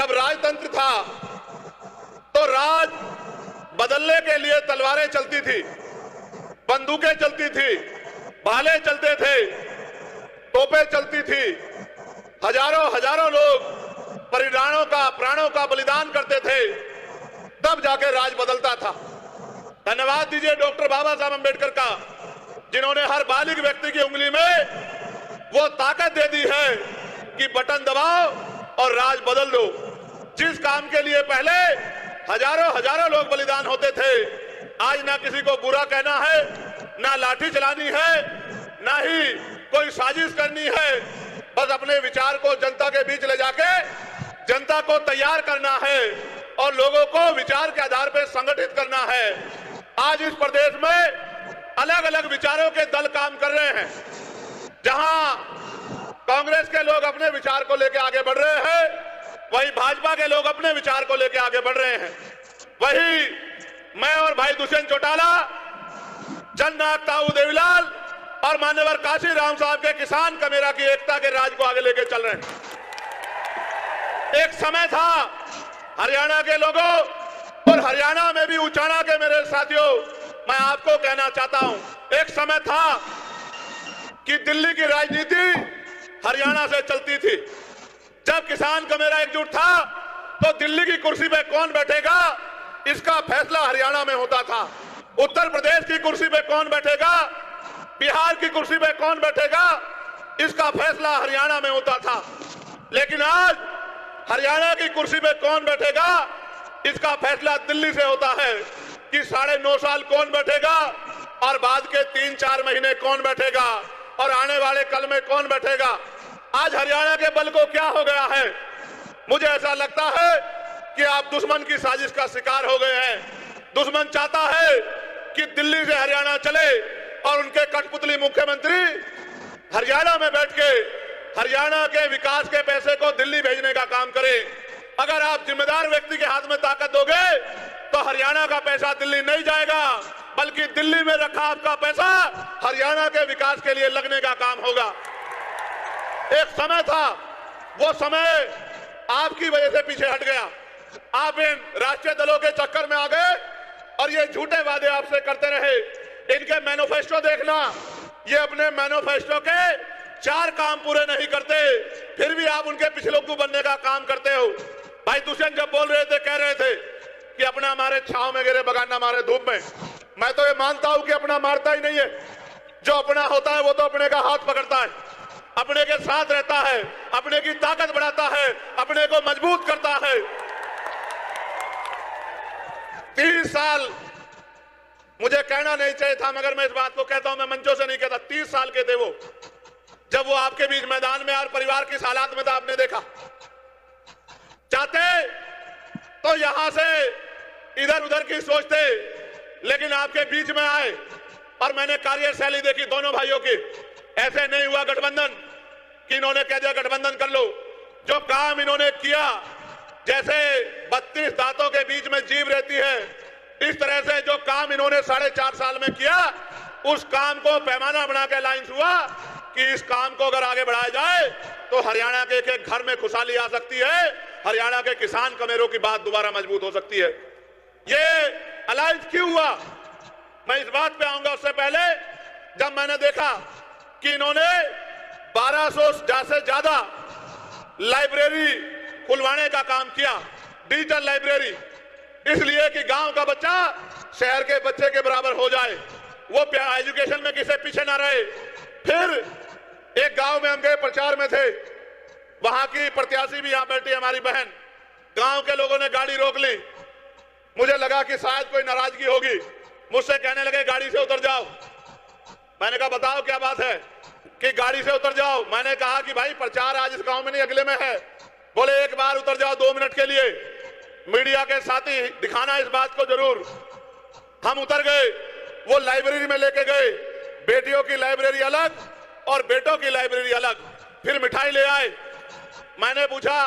जब राजतंत्र था तो राज बदलने के लिए तलवारें चलती थी, बंदूकें चलती थी, भाले चलते थे, तोपें चलती थी, हजारों हजारों लोग प्राणों का बलिदान करते थे, तब जाके राज बदलता था। धन्यवाद दीजिए डॉक्टर बाबा साहब अम्बेडकर का, जिन्होंने हर बालिग व्यक्ति की उंगली में वो ताकत दे दी है कि बटन दबाओ और राज बदल दो। जिस काम के लिए पहले हजारों हजारों लोग बलिदान होते थे, आज ना किसी को बुरा कहना है, ना लाठी चलानी है, ना ही कोई साजिश करनी है, बस अपने विचार को जनता के बीच ले जाके जनता को तैयार करना है और लोगों को विचार के आधार पर संगठित करना है। आज इस प्रदेश में अलग अलग विचारों के दल काम कर रहे हैं। जहां कांग्रेस के लोग अपने विचार को लेकर आगे बढ़ रहे हैं, वहीं भाजपा के लोग अपने विचार को लेकर आगे बढ़ रहे हैं। वही मैं और भाई दुष्यंत चौटाला, जननायक ताऊ देवीलाल और मान्यवर काशी राम साहब के किसान कमेरा की एकता के राज को आगे लेके चल रहे हैं। एक समय था हरियाणा के लोगों, और हरियाणा में भी उचाना के मेरे साथियों, मैं आपको कहना चाहता हूं, एक समय था कि दिल्ली की राजनीति हरियाणा से चलती थी। जब किसान कमेरा एकजुट था तो दिल्ली की कुर्सी पे कौन बैठेगा इसका फैसला हरियाणा में होता था। उत्तर प्रदेश की कुर्सी पे कौन बैठेगा, बिहार की कुर्सी पे कौन बैठेगा, इसका फैसला हरियाणा में होता था। लेकिन आज हरियाणा की कुर्सी पे कौन बैठेगा इसका फैसला दिल्ली से होता है कि 9.5 साल कौन बैठेगा और बाद के 3-4 महीने कौन बैठेगा और आने वाले कल में कौन बैठेगा। आज हरियाणा के बल को क्या हो गया है, मुझे ऐसा लगता है कि आप दुश्मन की साजिश का शिकार हो गए हैं। दुश्मन चाहता है कि दिल्ली से हरियाणा चले और उनके कठपुतली मुख्यमंत्री हरियाणा में बैठ के हरियाणा के विकास के पैसे को दिल्ली भेजने का काम करें। अगर आप जिम्मेदार व्यक्ति के हाथ में ताकत दोगे तो हरियाणा का पैसा दिल्ली नहीं जाएगा, बल्कि दिल्ली में रखा आपका पैसा हरियाणा के विकास के लिए लगने का काम होगा। एक समय था, वो समय आपकी वजह से पीछे हट गया। आप इन राष्ट्रीय दलों के चक्कर में आ गए और ये झूठे वादे आपसे करते रहे। इनके मैनिफेस्टो देखना, ये अपने मैनिफेस्टो के 4 काम पूरे नहीं करते, फिर भी आप उनके पिछलोकू बनने का काम करते हो। भाई दुष्यंत जब बोल रहे थे, कह रहे थे कि अपना मारे छांव में गिरे बगाना मारे धूप में। मैं तो ये मानता हूं कि अपना मारता ही नहीं है। जो अपना होता है वो तो अपने का हाथ पकड़ता है, अपने के साथ रहता है, अपने की ताकत बढ़ाता है, अपने को मजबूत करता है। 30 साल मुझे कहना नहीं चाहिए था, मगर मैं इस बात को कहता हूं, मैं मंचों से नहीं कहता। 30 साल के थे वो, जब वो आपके बीच मैदान में और परिवार की हालात में था, आपने देखा। चाहते तो यहां से इधर उधर की सोचते, लेकिन आपके बीच में आए और मैंने कार्यशैली देखी दोनों भाइयों की। ऐसे नहीं हुआ गठबंधन कि इन्होंने कह दिया गठबंधन कर लो। जो काम इन्होंने किया, जैसे 32 दांतों के बीच में जीभ रहती है, इस तरह से जो काम इन्होंने 4.5 साल में किया, उस काम को पैमाना बना के लाइंस हुआ कि इस काम को अगर आगे बढ़ाया जाए तो हरियाणा के एक घर में खुशहाली आ सकती है, हरियाणा के किसान कमेरों की बात दोबारा मजबूत हो सकती है। ये अलायंस क्यों हुआ, मैं इस बात पे आऊंगा। उससे पहले जब मैंने देखा कि इन्होंने 1200 से ज्यादा लाइब्रेरी खुलवाने का काम किया, डिजिटल लाइब्रेरी, इसलिए कि गांव का बच्चा शहर के बच्चे के बराबर हो जाए, वो एजुकेशन में किसी पीछे ना रहे। फिर एक गांव में हम गए, प्रचार में थे, वहां की प्रत्याशी भी यहां बैठी, हमारी बहन। गांव के लोगों ने गाड़ी रोक ली, मुझे लगा कि शायद कोई नाराजगी होगी, मुझसे कहने लगे गाड़ी से उतर जाओ। मैंने कहा बताओ क्या बात है कि गाड़ी से उतर जाओ। मैंने कहा कि भाई प्रचार आज इस गांव में नहीं अगले में है। बोले एक बार उतर जाओ 2 मिनट के लिए, मीडिया के साथी दिखाना इस बात को जरूर। हम उतर गए, वो लाइब्रेरी में लेके गए, बेटियों की लाइब्रेरी अलग और बेटों की लाइब्रेरी अलग। फिर मिठाई ले आए, मैंने पूछा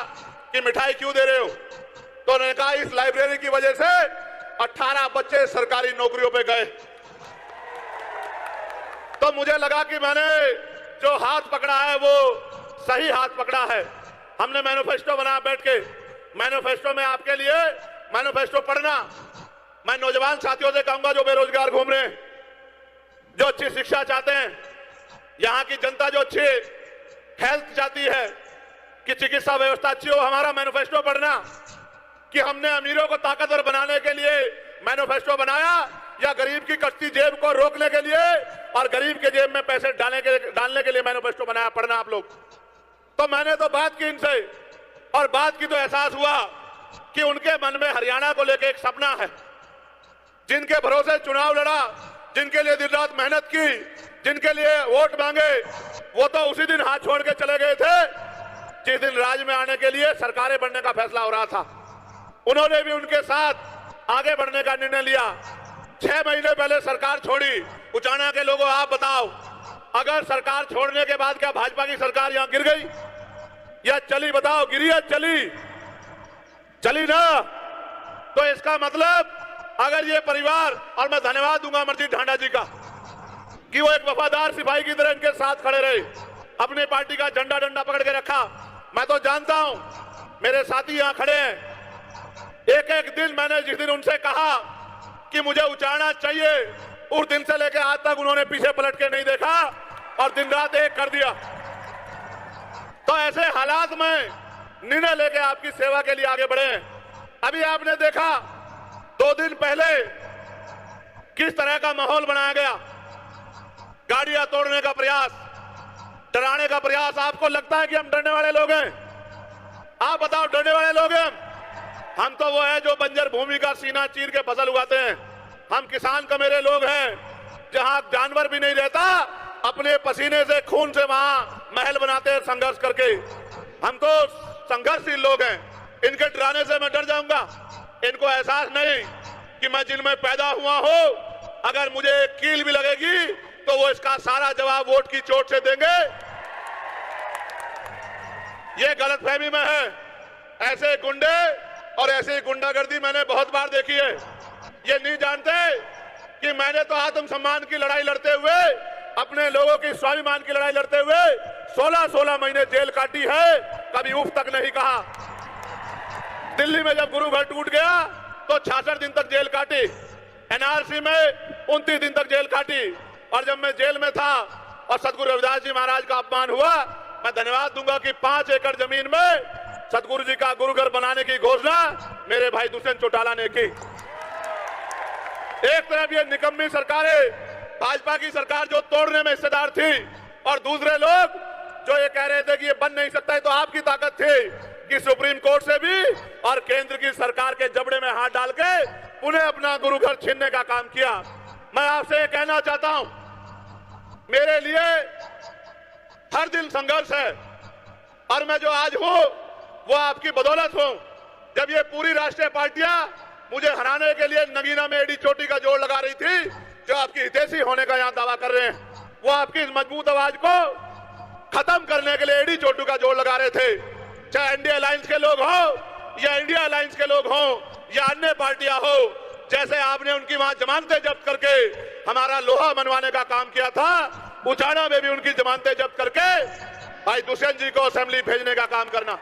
कि मिठाई क्यों दे रहे हो, तो उन्होंने कहा इस लाइब्रेरी की वजह से 18 बच्चे सरकारी नौकरियों पे गए। तो मुझे लगा कि मैंने जो हाथ पकड़ा है वो सही हाथ पकड़ा है। हमने मैनिफेस्टो बनाया बैठ के, मैनिफेस्टो में आपके लिए मैनिफेस्टो पढ़ना। मैं नौजवान साथियों से कहूंगा जो बेरोजगार घूम रहे हैं, जो अच्छी शिक्षा चाहते हैं, यहां की जनता जो अच्छी हेल्थ चाहती है कि चिकित्सा व्यवस्था अच्छी हो, हमारा मैनिफेस्टो पढ़ना कि हमने अमीरों को ताकतवर बनाने के लिए मैनिफेस्टो बनाया या गरीब की कच्ची जेब को रोकने के लिए और गरीब के जेब में पैसे डालने के लिए मैनिफेस्टो बनाया। पढ़ना आप लोग। तो मैंने तो बात की इनसे और बात की तो एहसास हुआ कि उनके मन में हरियाणा को लेकर एक सपना है, जिनके भरोसे चुनाव लड़ा, जिनके लिए दिन रात मेहनत की, जिनके लिए वोट मांगे, वो तो उसी दिन हाथ छोड़ के चले गए थे जिस दिन राज में आने के लिए सरकारें बनने का फैसला हो रहा था। उन्होंने भी उनके साथ आगे बढ़ने का निर्णय लिया। 6 महीने पहले सरकार छोड़ी। उचाना के लोगों, आप बताओ, अगर सरकार छोड़ने के बाद क्या भाजपा की सरकार यहां गिर गई या चली? बताओ, गिरी या चली? चली ना। तो इसका मतलब अगर ये परिवार, और मैं धन्यवाद दूंगा अमरजीत ढांडा जी का कि वो एक वफादार सिपाही की तरह इनके साथ खड़े रहे, अपनी पार्टी का झंडा डंडा पकड़ के रखा। मैं तो जानता हूं, मेरे साथी यहां खड़े हैं, एक एक दिन मैंने जिस दिन उनसे कहा कि मुझे उचाना चाहिए, उस दिन से लेकर आज तक उन्होंने पीछे पलट के नहीं देखा और दिन रात एक कर दिया। तो ऐसे हालात में निर्णय लेके आपकी सेवा के लिए आगे बढ़े। अभी आपने देखा 2 दिन पहले किस तरह का माहौल बनाया गया, गाड़ियां तोड़ने का प्रयास, डराने का प्रयास। आपको लगता है कि हम डरने वाले लोग हैं? आप बताओ, डरने वाले लोग हैं हम तो वो है जो बंजर भूमि का सीना चीर के फसल उगाते हैं। हम किसान कमेरे लोग हैं, जहां जानवर भी नहीं रहता, अपने पसीने से, खून से वहां महल बनाते हैं संघर्ष करके। हम तो संघर्षशील लोग हैं। इनके डराने से मैं डर जाऊंगा? इनको एहसास नहीं कि मैं जिनमें पैदा हुआ हूं, अगर मुझे कील भी लगेगी तो वो इसका सारा जवाब वोट की चोट से देंगे। ये गलतफहमी में है। ऐसे गुंडे और ऐसी गुंडागर्दी मैंने बहुत बार देखी है। ये नहीं जानते कि मैंने तो आत्मसम्मान की लड़ाई लड़ते हुए, अपने लोगों की स्वाभिमान की लड़ाई लड़ते हुए 16-16 महीने जेल काटी है, कभी उफ तक नहीं कहा। दिल्ली में जब गुरु घर टूट गया तो 66 दिन तक जेल काटी, एनआरसी में 29 दिन तक जेल काटी। और जब मैं जेल में था और सदगुरु रविदास जी महाराज का अपमान हुआ, मैं धन्यवाद दूंगा कि 5 एकड़ जमीन में सदगुरु जी का गुरुघर बनाने की घोषणा मेरे भाई दुष्यंत चौटाला ने की। एक तरफ ये निकम्मी सरकारें, भाजपा की सरकार जो तोड़ने में हिस्सेदार थी, और दूसरे लोग जो ये कह रहे थे कि ये बन नहीं सकता है। तो आपकी ताकत थी कि सुप्रीम कोर्ट से भी और केंद्र की सरकार के जबड़े में हाथ डाल के उन्हें अपना गुरुघर छीनने का काम किया। मैं आपसे ये कहना चाहता हूं, मेरे लिए हर दिन संघर्ष है और मैं जो आज हूं वो आपकी बदौलत हूं। जब ये पूरी राष्ट्रीय पार्टियां मुझे हराने के लिए नगीना में एडी चोटी का जोड़ लगा रही थी, जो आपकी हितैषी होने का यहां दावा कर रहे हैं, वो आपकी इस मजबूत आवाज को खत्म करने के लिए एडी चोटू का जोड़ लगा रहे थे। चाहे एनडीए अलायंस के लोग हो या इंडिया अलायंस के लोग हो या अन्य पार्टियां हो, जैसे आपने उनकी वहां जमानतें जब्त करके हमारा लोहा मनवाने का काम किया था, उचाना में भी उनकी जमानतें जब्त करके भाई दुष्यंत जी को असेंबली भेजने का काम करना।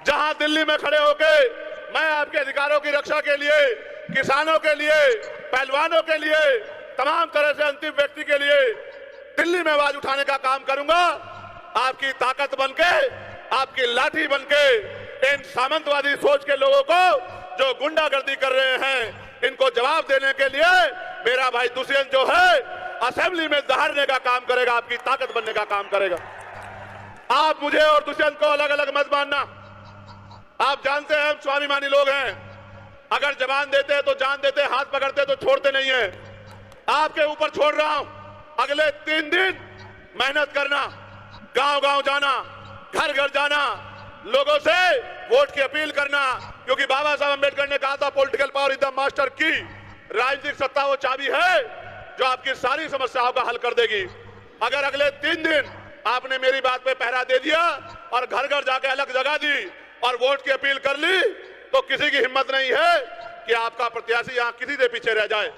जहां दिल्ली में खड़े होके मैं आपके अधिकारों की रक्षा के लिए, किसानों के लिए, पहलवानों के लिए, तमाम तरह से अंतिम व्यक्ति के लिए दिल्ली में आवाज उठाने का काम करूंगा। आपकी ताकत बनके, आपकी लाठी बनके इन सामंतवादी सोच के लोगों को जो गुंडागर्दी कर रहे हैं, इनको जवाब देने के लिए मेरा भाई दुष्यंत जो है असेंबली में दहाड़ने का काम करेगा, आपकी ताकत बनने का काम करेगा। आप मुझे और दुष्यंत को अलग अलग मत मानना। आप जानते हैं हम स्वाभिमानी लोग हैं, अगर जवान देते हैं तो जान देते, हाथ पकड़ते तो छोड़ते नहीं है। आपके ऊपर छोड़ रहा हूं, अगले 3 दिन मेहनत करना, गांव गांव जाना, घर घर जाना, लोगों से वोट की अपील करना, क्योंकि बाबा साहब अम्बेडकर ने कहा था political power is the master की। राजनीतिक सत्ता वो चाबी है जो आपकी सारी समस्याओं का हल कर देगी। अगर अगले 3 दिन आपने मेरी बात पे पहरा दे दिया और घर घर जाके अलग जगह दी और वोट की अपील कर ली, तो किसी की हिम्मत नहीं है कि आपका प्रत्याशी यहां किसी से पीछे रह जाए।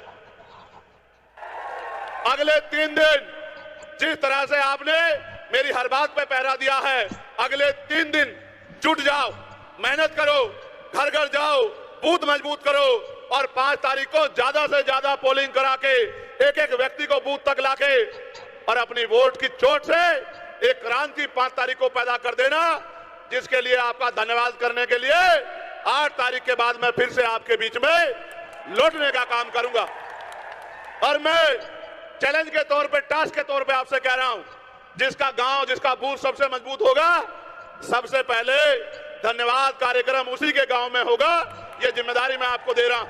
अगले 3 दिन जिस तरह से आपने मेरी हर बात पे पहरा दिया है, अगले 3 दिन जुट जाओ, मेहनत करो, घर घर जाओ, बूथ मजबूत करो और 5 तारीख को ज्यादा से ज्यादा पोलिंग करा के एक एक व्यक्ति को बूथ तक लाके और अपनी वोट की चोट से एक क्रांति 5 तारीख को पैदा कर देना, जिसके लिए आपका धन्यवाद करने के लिए 8 तारीख के बाद मैं फिर से आपके बीच में लौटने का काम करूंगा। और मैं चैलेंज के तौर पे, टास्क के तौर पे आपसे कह रहा हूं, जिसका गांव, जिसका बूथ सबसे मजबूत होगा, सबसे पहले धन्यवाद कार्यक्रम उसी के गांव में होगा। ये जिम्मेदारी मैं आपको दे रहा हूं।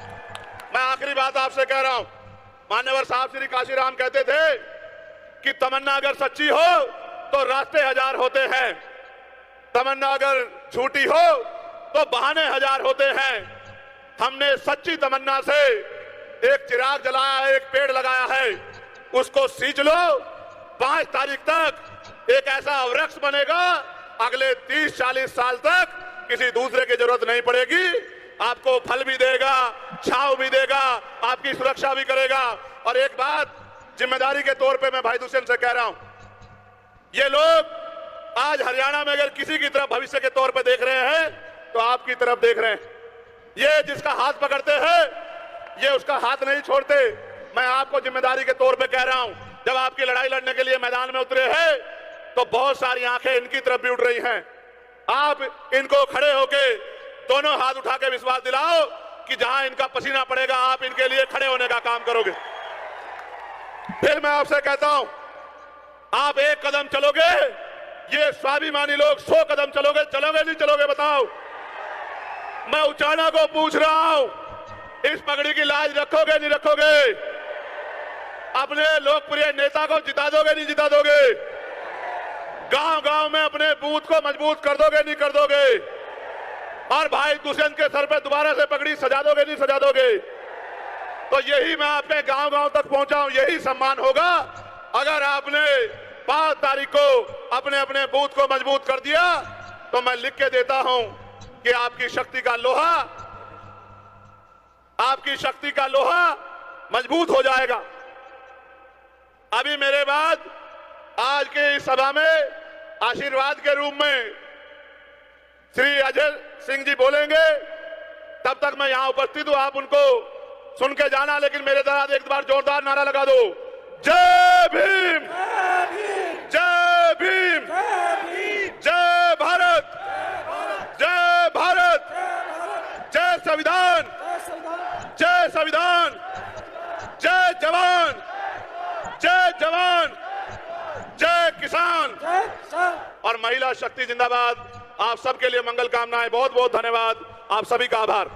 मैं आखिरी बात आपसे कह रहा हूं, मान्यवर साहब श्री काशीराम कहते थे कि तमन्ना अगर सच्ची हो तो रास्ते हजार होते हैं, तमन्ना अगर झूठी हो तो बहाने हजार होते हैं। हमने सच्ची तमन्ना से एक चिराग जलाया, एक पेड़ लगाया है, उसको सींच लो। 5 तारीख तक एक ऐसा वृक्ष बनेगा, अगले 30-40 साल तक किसी दूसरे की जरूरत नहीं पड़ेगी। आपको फल भी देगा, छांव भी देगा, आपकी सुरक्षा भी करेगा। और एक बात जिम्मेदारी के तौर पे मैं भाई दुष्यंत से कह रहा हूं, ये लोग आज हरियाणा में अगर किसी की तरफ भविष्य के तौर पे देख रहे हैं तो आपकी तरफ देख रहे हैं। ये जिसका हाथ पकड़ते हैं, ये उसका हाथ नहीं छोड़ते। मैं आपको जिम्मेदारी के तौर पे कह रहा हूं, जब आपकी लड़ाई लड़ने के लिए मैदान में उतरे हैं तो बहुत सारी आंखें इनकी तरफ भी उठ रही हैं। आप इनको खड़े होके दोनों हाथ उठा के विश्वास दिलाओ कि जहां इनका पसीना पड़ेगा आप इनके लिए खड़े होने का काम करोगे। फिर मैं आपसे कहता हूं, आप एक कदम चलोगे, ये स्वाभिमानी लोग 100 कदम चलोगे। चलोगे नहीं चलोगे बताओ? मैं उचाना को पूछ रहा हूं, इस पगड़ी की लाज रखोगे नहीं रखोगे? अपने लोकप्रिय नेता को जिता दोगे नहीं जिता दोगे? गांव गांव में अपने बूथ को मजबूत कर दोगे नहीं कर दोगे? और भाई दुष्यंत के सर पे दोबारा से पगड़ी सजा दोगे नहीं सजा दोगे? तो यही मैं आपके गांव गांव तक पहुंचाऊं, यही सम्मान होगा अगर आपने 5 तारीख को अपने अपने बूथ को मजबूत कर दिया। तो मैं लिख के देता हूं कि आपकी शक्ति का लोहा, आपकी शक्ति का लोहा मजबूत हो जाएगा। अभी मेरे बाद आज के इस सभा में आशीर्वाद के रूप में श्री अजय सिंह जी बोलेंगे, तब तक मैं यहां उपस्थित हूं, आप उनको सुन के जाना। लेकिन मेरे द्वारा एक बार जोरदार नारा लगा दो, जय भीम, जय भीम, जय भारत, जय भारत, जय संविधान, जय संविधान, जय जवान, जय जवान, जय किसान और महिला शक्ति जिंदाबाद। आप सबके लिए मंगल कामनाएं। बहुत बहुत धन्यवाद, आप सभी का आभार।